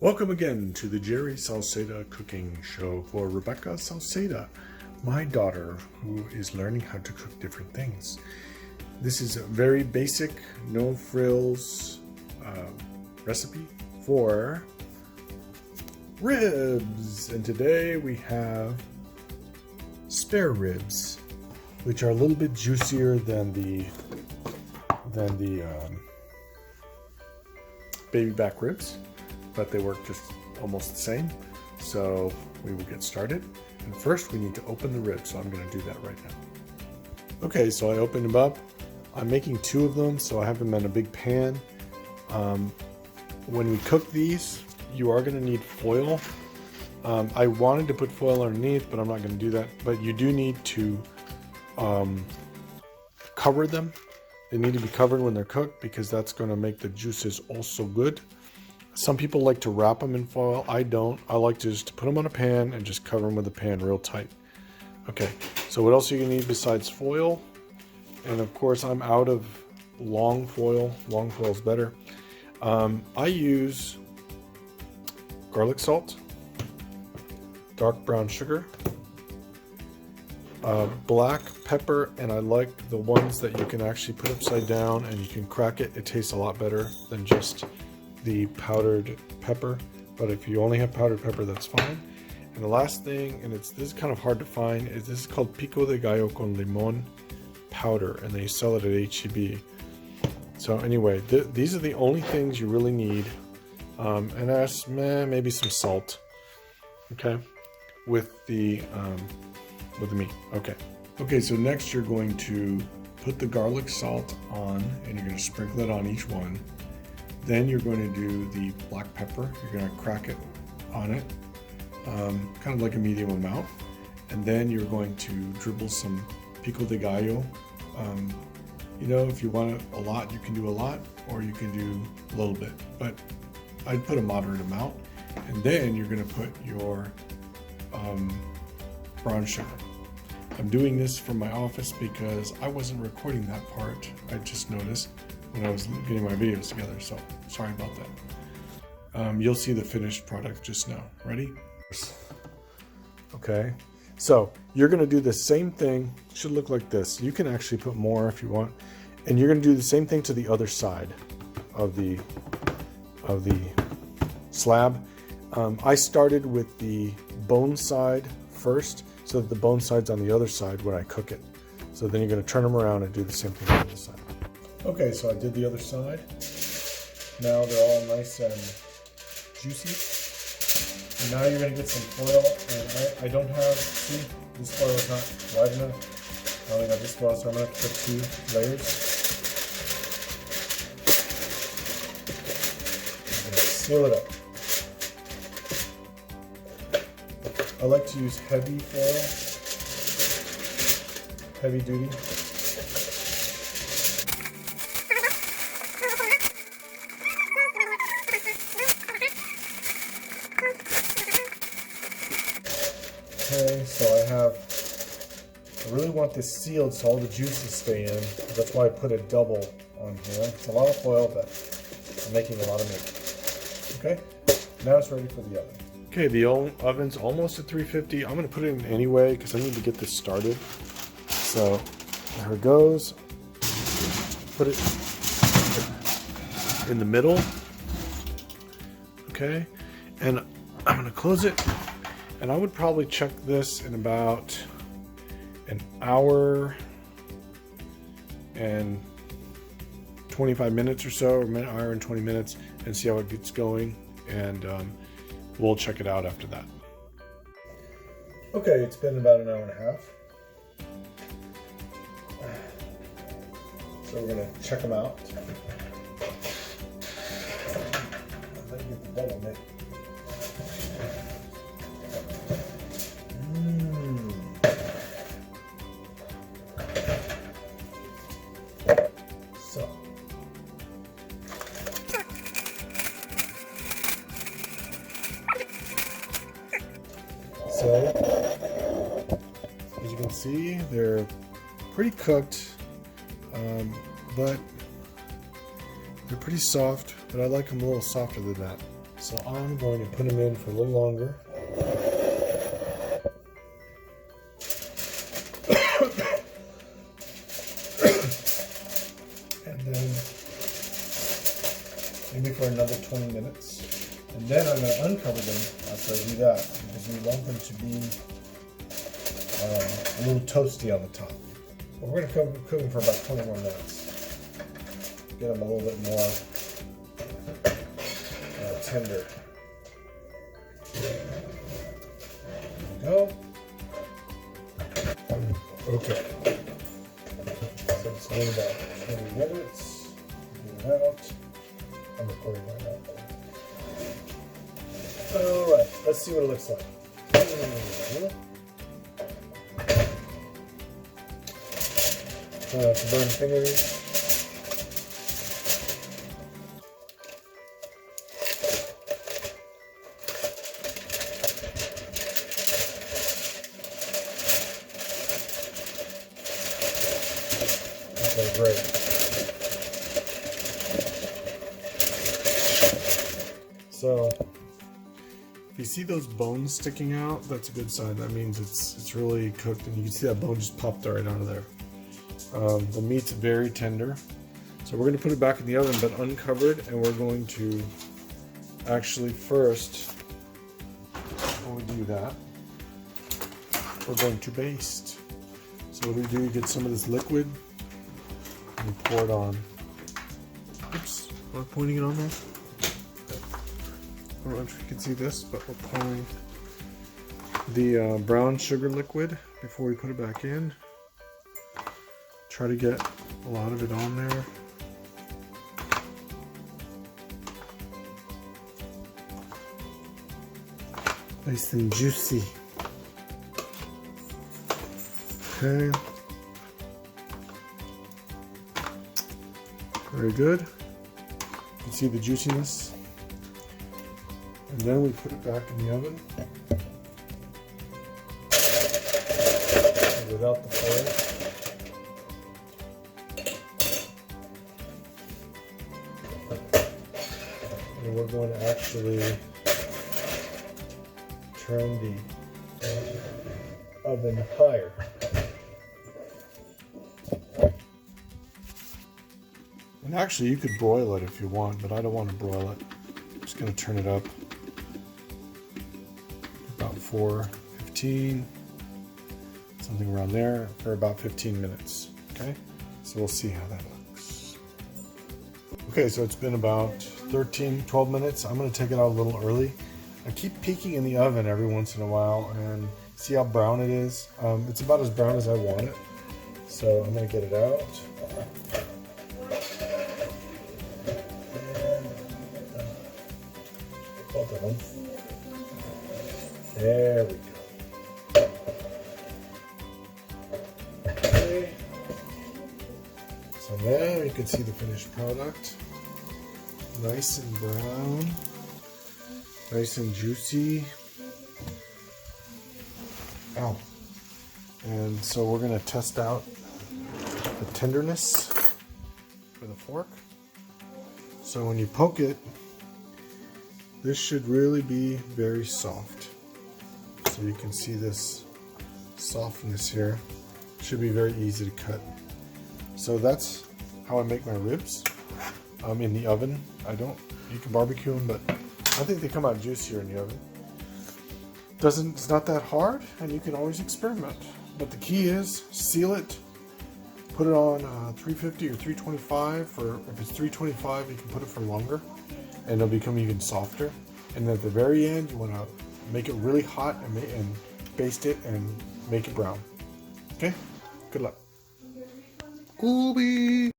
Welcome again to the Jerry Salceda cooking show for Rebecca Salceda, my daughter who is learning how to cook different things. This is a very basic, no frills recipe for ribs. And today we have spare ribs, which are a little bit juicier than the baby back ribs, but they work just almost the same. So we will get started. And first we need to open the ribs, so I'm going to do that right now. Okay, so I opened them up. I'm making two of them, so I have them in a big pan. When we cook these, you are going to need foil. I wanted to put foil underneath, but I'm not going to do that. But you do need to cover them. They need to be covered when they're cooked because that's going to make the juices also good. Some people like to wrap them in foil. I don't. I like to just put them on a pan and just cover them with a pan real tight. Okay, so what else are you going to need besides foil? And of course, I'm out of long foil. Long foil is better. I use garlic salt, dark brown sugar, black pepper, and I like the ones that you can actually put upside down and you can crack it. It tastes a lot better than just the powdered pepper, but if you only have powdered pepper, that's fine. And the last thing, and this is kind of hard to find, is this is called Pico de Gallo con Limon powder, and they sell it at H-E-B. So anyway, these are the only things you really need, and that's maybe some salt. Okay, with the meat. Okay, so next you're going to put the garlic salt on, and you're going to sprinkle it on each one. Then you're going to do the black pepper. You're going to crack it on it, kind of like a medium amount. And then you're going to dribble some Pico de Gallo. You know, if you want it a lot, you can do a lot, or you can do a little bit. But I'd put a moderate amount. And then you're going to put your brown sugar. I'm doing this from my office because I wasn't recording that part. I just noticed when I was getting my videos together, so sorry about that. You'll see the finished product just now. Ready? Okay, so you're going to do the same thing. It should look like this. You can actually put more if you want, and you're going to do the same thing to the other side of the slab. I started with the bone side first, so that the bone side's on the other side when I cook it. So then you're going to turn them around and do the same thing on the other side. Okay, so I did the other side. Now they're all nice and juicy. And now you're going to get some foil. And I don't have, see, this foil is not wide enough. I only got this foil, so I'm going to have to put 2 layers. I'm going to seal it up. I like to use heavy foil, heavy duty. Okay, so I really want this sealed so all the juices stay in. That's why I put a double on here. It's a lot of foil, but I'm making a lot of meat. Okay, now it's ready for the oven. Okay, the oven's almost at 350. I'm going to put it in anyway because I need to get this started. So there it goes. Put it in the middle. Okay, and I'm going to close it. And I would probably check this in about an hour and 25 minutes or so, or an hour and 20 minutes, and see how it gets going. And we'll check it out after that. Okay, it's been about an hour and a half. So we're going to check them out. Let me get the double knit. So, as you can see, they're pretty cooked, but they're pretty soft, but I like them a little softer than that. So I'm going to put them in for a little longer. And then maybe for another 20 minutes. And then I'm going to uncover them after I do that, because we want them to be a little toasty on the top. But we're going to cook them for about 20 more minutes. Get them a little bit more tender. There we go. Okay. So it's been about 20 minutes. Get it out. I'm recording right now. Alright, let's see what it looks like. Try not to burn fingers. Okay, great. So, if you see those bones sticking out, that's a good sign. That means it's really cooked, and you can see that bone just popped right out of there. The meat's very tender, so we're going to put it back in the oven, but uncovered, and we're going to actually first, when we do that, we're going to baste. So what do? You get some of this liquid, and you pour it on. Oops, am I pointing it on there? I don't know if you can see this, but we're pouring the brown sugar liquid before we put it back in. Try to get a lot of it on there. Nice and juicy. Okay. Very good. You can see the juiciness. And then we put it back in the oven without the foil. And we're going to actually turn the oven higher. And actually you could broil it if you want, but I don't want to broil it. I'm just going to turn it up about 415, something around there, for about 15 minutes. Okay, so we'll see how that looks. Okay, so it's been about 12 minutes. I'm going to take it out a little early. I keep peeking in the oven every once in a while and see how brown it is. It's about as brown as I want it, so I'm going to get it out. There we go. Okay. So now you can see the finished product. Nice and brown. Nice and juicy. Ow. And so we're going to test out the tenderness with a fork. So when you poke it, this should really be very soft. So you can see this softness here. Should be very easy to cut. So that's how I make my ribs in the oven. You can barbecue them, but I think they come out juicier in the oven. It's not that hard, and you can always experiment. But the key is seal it, put it on 350 or 325. If it's 325, you can put it for longer, and it'll become even softer. And at the very end, you want to make it really hot and baste it and make it brown. Okay? Good luck. Gooby!